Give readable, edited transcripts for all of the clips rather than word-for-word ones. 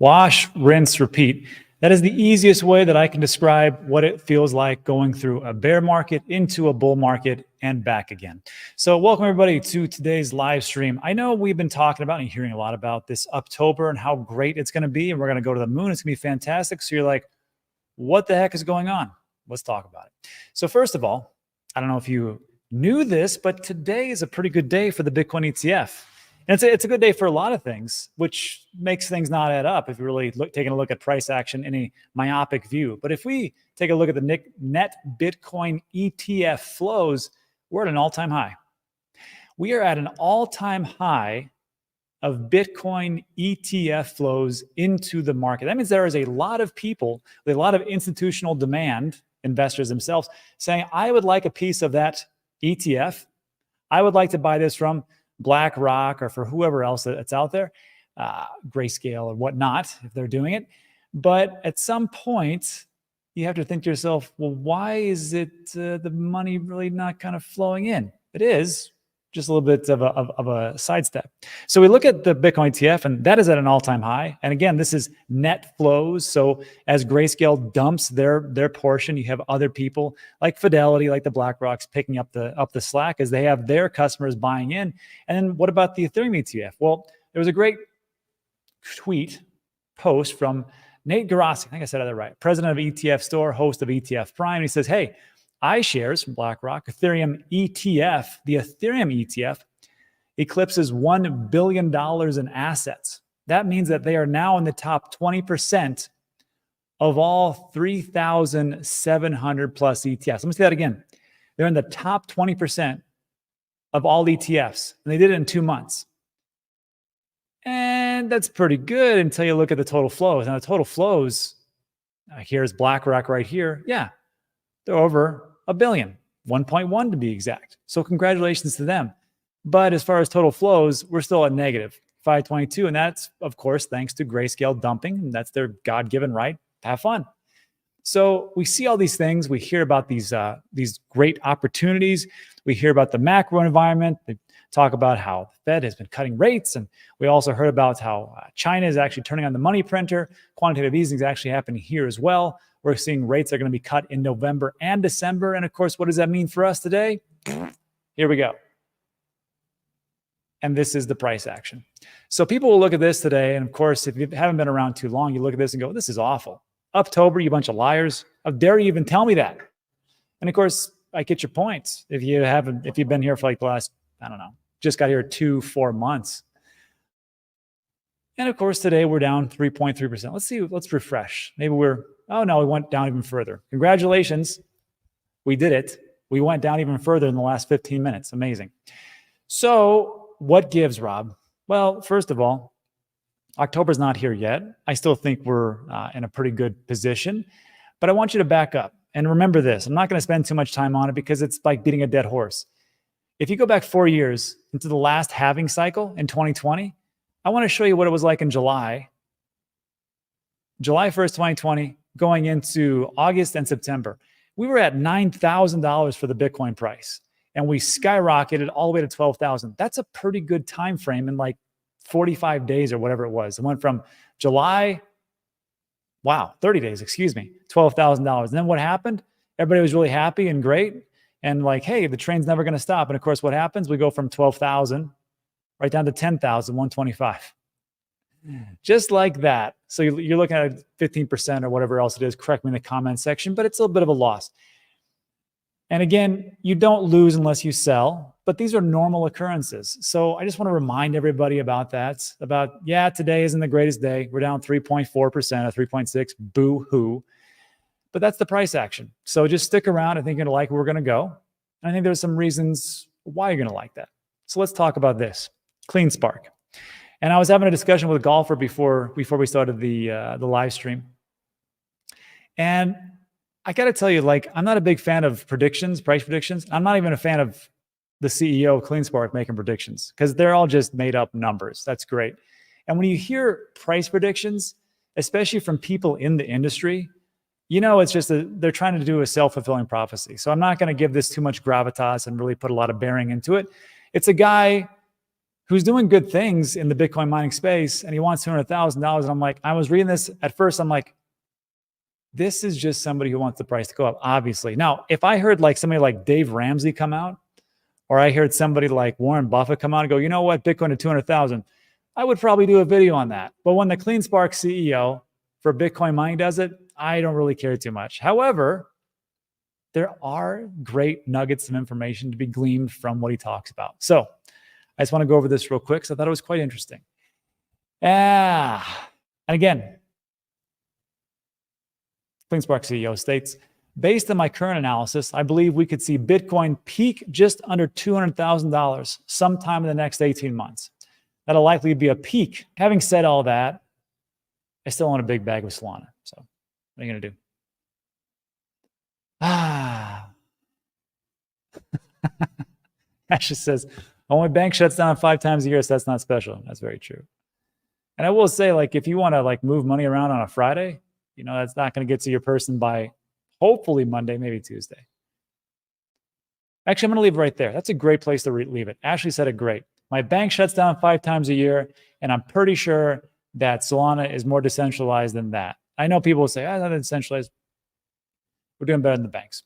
Wash, rinse, repeat. That is the easiest way that I can describe what it feels like going through a bear market into a bull market and back again. So welcome everybody to today's live stream. I know we've been talking about and hearing a lot about this UPTOBER and how great it's going to be. And we're going to go to the moon. It's going to be fantastic. So you're like, what the heck is going on? Let's talk about it. So first of all, I don't know if you knew this, but today is a pretty good day for the Bitcoin ETF. And it's a good day for a lot of things, which makes things not add up if you're really taking a look at price action in a myopic view. But if we take a look at the net Bitcoin ETF flows, we're at an all-time high. We are at an all-time high of Bitcoin ETF flows into the market. That means there is a lot of people, a lot of institutional demand, investors themselves, saying, I would like a piece of that ETF. I would like to buy this from BlackRock or for whoever else that's out there, Grayscale or whatnot, if they're doing it. But at some point, you have to think to yourself, well, why is it the money really not kind of flowing in? It is just a little bit of a sidestep. So we look at the Bitcoin ETF, and that is at an all-time high. And again, this is net flows. So as Grayscale dumps their portion, you have other people like Fidelity, like the BlackRocks, picking up the slack as they have their customers buying in. And then what about the Ethereum ETF? Well, there was a great post from Nate Garassi, I think I said that right, president of ETF Store, host of ETF Prime. And he says, hey, iShares from BlackRock, Ethereum ETF, the Ethereum ETF eclipses $1 billion in assets. That means that they are now in the top 20% of all 3,700 plus ETFs. Let me say that again. They're in the top 20% of all ETFs, and they did it in 2 months. And that's pretty good until you look at the total flows. Now, the total flows, here's BlackRock right here. Yeah, they're over $1 billion, 1.1 to be exact. So congratulations to them. But as far as total flows, we're still at negative 522. And that's, of course, thanks to Grayscale dumping. And that's their God-given right. Have fun. So we see all these things. We hear about these great opportunities. We hear about the macro environment. They talk about how the Fed has been cutting rates. And we also heard about how China is actually turning on the money printer. Quantitative easing is actually happening here as well. We're seeing rates are going to be cut in November and December. And of course, what does that mean for us today? Here we go. And this is the price action. So people will look at this today. And of course, if you haven't been around too long, you look at this and go, this is awful. UPTOBER, you bunch of liars. How dare you even tell me that? And of course, I get your point. If you've been here for like the last, I don't know, just got here 2-4 months. And of course, today we're down 3.3%. Let's see, let's refresh. Maybe oh no, we went down even further. Congratulations. We did it. We went down even further in the last 15 minutes. Amazing. So what gives, Rob? Well, first of all, October's not here yet. I still think we're in a pretty good position, but I want you to back up and remember this. I'm not going to spend too much time on it because it's like beating a dead horse. If you go back 4 years into the last halving cycle in 2020, I want to show you what it was like in July 1st, 2020, going into August and September. We were at $9,000 for the Bitcoin price, and we skyrocketed all the way to 12,000. That's a pretty good time frame in like 45 days or whatever it was. It went from July, 30 days, excuse me, $12,000. And then what happened? Everybody was really happy and great. And like, hey, the train's never going to stop. And of course, what happens? We go from 12,000 right down to 10,125. Just like that. So you're looking at 15% or whatever else it is. Correct me in the comment section, but it's a little bit of a loss. And again, you don't lose unless you sell, but these are normal occurrences. So I just want to remind everybody about that, yeah, today isn't the greatest day. We're down 3.4% or 3.6, boo-hoo. But that's the price action. So just stick around. I think you're going to like where we're going to go. And I think there's some reasons why you're going to like that. So let's talk about this. Clean Spark. And I was having a discussion with a golfer before we started the live stream. And I got to tell you, like, I'm not a big fan of predictions, price predictions. I'm not even a fan of the CEO of Clean Spark making predictions because they're all just made up numbers. That's great. And when you hear price predictions, especially from people in the industry, you know, it's just they're trying to do a self-fulfilling prophecy. So I'm not going to give this too much gravitas and really put a lot of bearing into it. It's a guy who's doing good things in the Bitcoin mining space, and he wants $200,000. And I'm like, I was reading this at first. I'm like, this is just somebody who wants the price to go up, obviously. Now, if I heard like somebody like Dave Ramsey come out, or I heard somebody like Warren Buffett come out and go, you know what, Bitcoin to 200,000, I would probably do a video on that. But when the CleanSpark CEO for Bitcoin mining does it, I don't really care too much. However, there are great nuggets of information to be gleaned from what he talks about. So I just want to go over this real quick because I thought it was quite interesting. And again, CleanSpark CEO states, based on my current analysis, I believe we could see Bitcoin peak just under $200,000 sometime in the next 18 months. That'll likely be a peak. Having said all that, I still own a big bag of Solana. So what are you going to do? Ashley says, only bank shuts down 5 times a year, so that's not special. That's very true. And I will say, like, if you want to like move money around on a Friday, you know, that's not going to get to your person by hopefully Monday, maybe Tuesday. Actually, I'm going to leave it right there. That's a great place to leave it. Ashley said it great. My bank shuts down 5 times a year, and I'm pretty sure that Solana is more decentralized than that. I know people will say, not decentralized. We're doing better than the banks.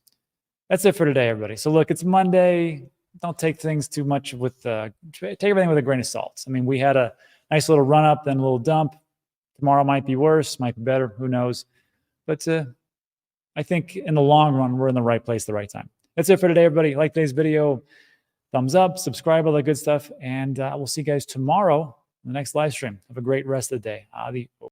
That's it for today, everybody. So look, it's Monday. Don't take things too much with, take everything with a grain of salt. I mean, we had a nice little run up, then a little dump. Tomorrow might be worse, might be better. Who knows? But I think in the long run, we're in the right place at the right time. That's it for today, everybody. Like today's video, thumbs up, subscribe, all that good stuff. And we'll see you guys tomorrow in the next live stream. Have a great rest of the day. Adios.